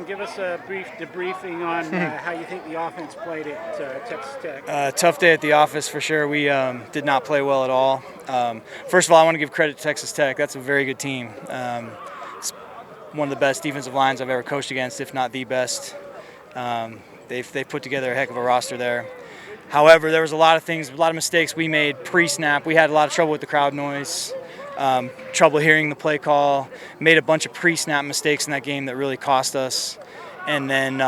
give us a brief debriefing on how you think the offense played at Texas Tech. Tough day at the office for sure. We did not play well at all. First of all, I want to give credit to Texas Tech. That's a very good team. It's one of the best defensive lines I've ever coached against, if not the best. They've put together a heck of a roster there. However, there was a lot of mistakes we made pre-snap. We had a lot of trouble with the crowd noise, trouble hearing the play call, made a bunch of pre-snap mistakes in that game that really cost us. And then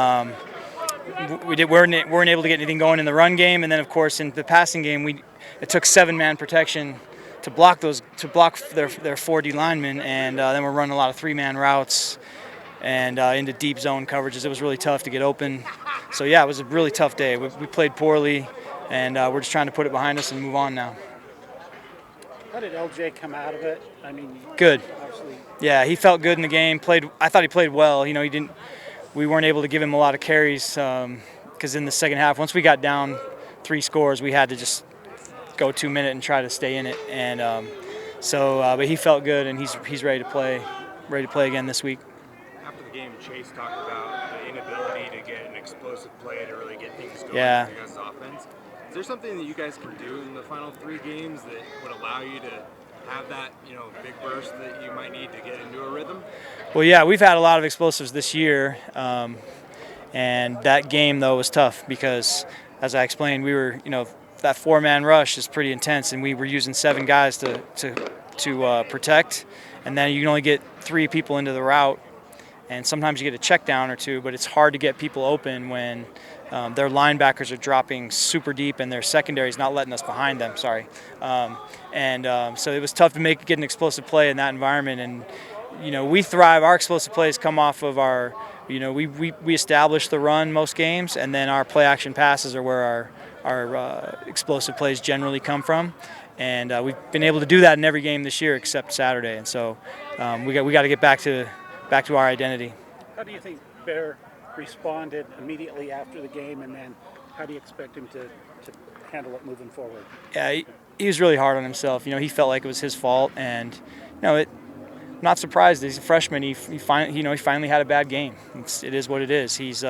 weren't able to get anything going in the run game. And then, of course, in the passing game, it took 7-man protection to block their 4D linemen, and then we're running a lot of 3-man routes and into deep zone coverages. It was really tough to get open. So, yeah, it was a really tough day. We played poorly, and we're just trying to put it behind us and move on now. How did LJ come out of it? I mean, good. Obviously. Yeah, he felt good in the game. I thought he played well. You know, we weren't able to give him a lot of carries because in the second half, once we got down 3 scores, we had to just go 2-minute and try to stay in it. And but he felt good, and he's ready to play again this week. After the game, Chase talked about the inability to get an explosive play to really get things going Yeah. for your guys' offense. Is there something that you guys can do in the final 3 games that would allow you to have that, big burst that you might need to get into a rhythm? Well, yeah, we've had a lot of explosives this year, and that game though was tough because, as I explained, we were, that 4-man rush is pretty intense, and we were using 7 guys to protect, and then you can only get 3 people into the route, and sometimes you get a check down or 2, but it's hard to get people open when their linebackers are dropping super deep and their secondary is not letting us behind them. Sorry, so it was tough to get an explosive play in that environment, and we thrive. Our explosive plays come off of our, we establish the run most games, and then our play action passes are where our explosive plays generally come from, and we've been able to do that in every game this year except Saturday, and so we got to get back to our identity. How do you think Bear responded immediately after the game, and then how do you expect him to handle it moving forward? Yeah, he was really hard on himself. He felt like it was his fault, and I'm not surprised. He's a freshman. He finally had a bad game. It is what it is. He's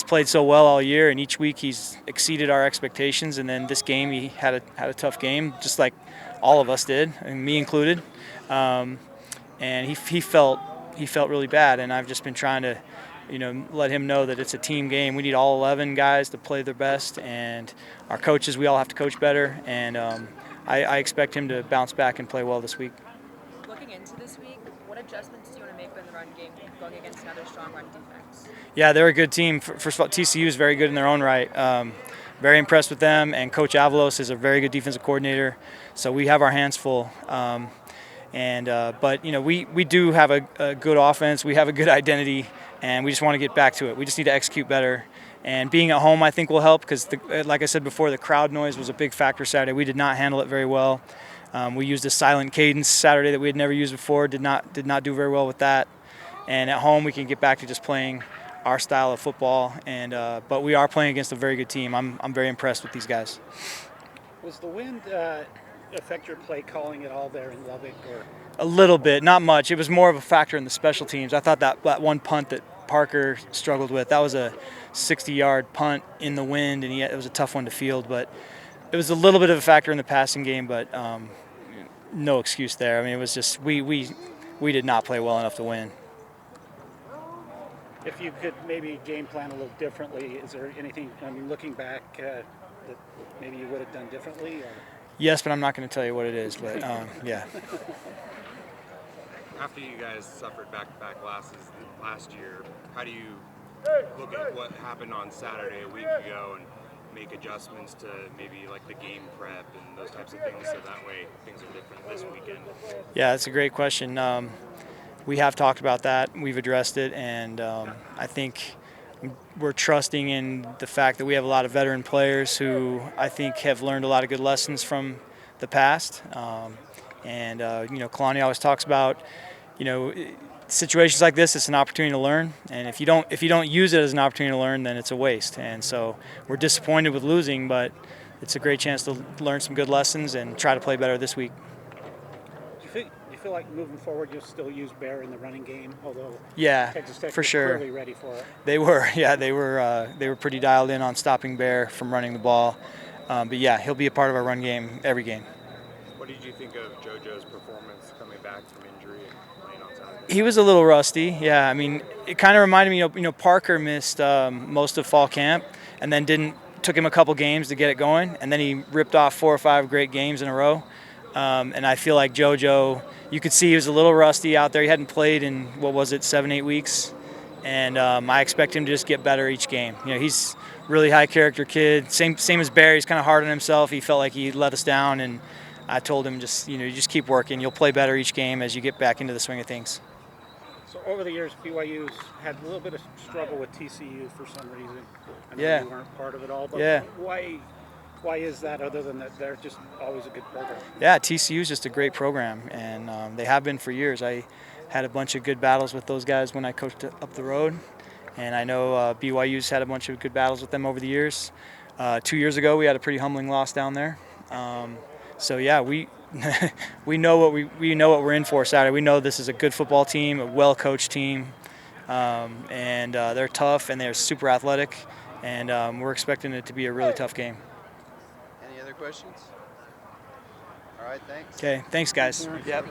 played so well all year, and each week he's exceeded our expectations. And then this game he had a tough game, just like all of us did, and me included. And he felt really bad. And I've just been trying to let him know that it's a team game. We need all 11 guys to play their best, and our coaches, we all have to coach better. And I expect him to bounce back and play well this week. Looking into this week, what adjustments do you want to make in the run game going against another strong run defense? Yeah, they're a good team. First of all, TCU is very good in their own right. Very impressed with them, and Coach Avalos is a very good defensive coordinator. So we have our hands full. But we do have a good offense. We have a good identity, and we just want to get back to it. We just need to execute better. And being at home, I think, will help because, like I said before, the crowd noise was a big factor Saturday. We did not handle it very well. We used a silent cadence Saturday that we had never used before. Did not do very well with that. And at home, we can get back to just playing our style of football. And but we are playing against a very good team. I'm very impressed with these guys. Was the wind affect your play calling at all there in Lubbock? Or? A little bit, not much. It was more of a factor in the special teams. I thought that one punt that Parker struggled with, that was a 60-yard punt in the wind, and it was a tough one to field. But it was a little bit of a factor in the passing game, but no excuse there. I mean, it was just we did not play well enough to win. If you could maybe game plan a little differently, is there anything, looking back, that maybe you would have done differently? Or? Yes, but I'm not going to tell you what it is, but yeah. After you guys suffered back-to-back losses last year, how do you look at what happened on Saturday a week ago and make adjustments to maybe like the game prep and those types of things so that way things are different this weekend? Yeah, that's a great question. We have talked about that. We've addressed it, and I think we're trusting in the fact that we have a lot of veteran players who I think have learned a lot of good lessons from the past. Kalani always talks about, situations like this, it's an opportunity to learn, and if you don't use it as an opportunity to learn, then it's a waste. And so we're disappointed with losing, but it's a great chance to learn some good lessons and try to play better this week. Do you you feel like moving forward you'll still use Bear in the running game, although Yeah, Texas Tech for was sure. clearly ready for it? They were, yeah, they were pretty dialed in on stopping Bear from running the ball. But yeah, he'll be a part of our run game every game. What did you think of JoJo's performance coming back from injury and playing on Saturday? He was a little rusty, yeah. I mean, it kind of reminded me, Parker missed most of fall camp, and then took him a couple games to get it going, and then he ripped off 4 or 5 great games in a row. And I feel like JoJo, you could see he was a little rusty out there. He hadn't played in 7-8 weeks, and I expect him to just get better each game. He's a really high character kid. Same as Barry. He's kind of hard on himself. He felt like he let us down, and I told him you just keep working. You'll play better each game as you get back into the swing of things. So over the years, BYU's had a little bit of struggle with TCU for some reason. I know Yeah. you weren't part of it all, but Yeah. why is that, other than that they're just always a good program? Yeah, TCU is just a great program, and they have been for years. I had a bunch of good battles with those guys when I coached up the road, and I know BYU's had a bunch of good battles with them over the years. 2 years ago, we had a pretty humbling loss down there. So yeah, we we know what we're in for Saturday. We know this is a good football team, a well-coached team, and they're tough and they're super athletic, and we're expecting it to be a really tough game. Any other questions? All right, thanks. Okay, thanks guys. Thanks, Yep.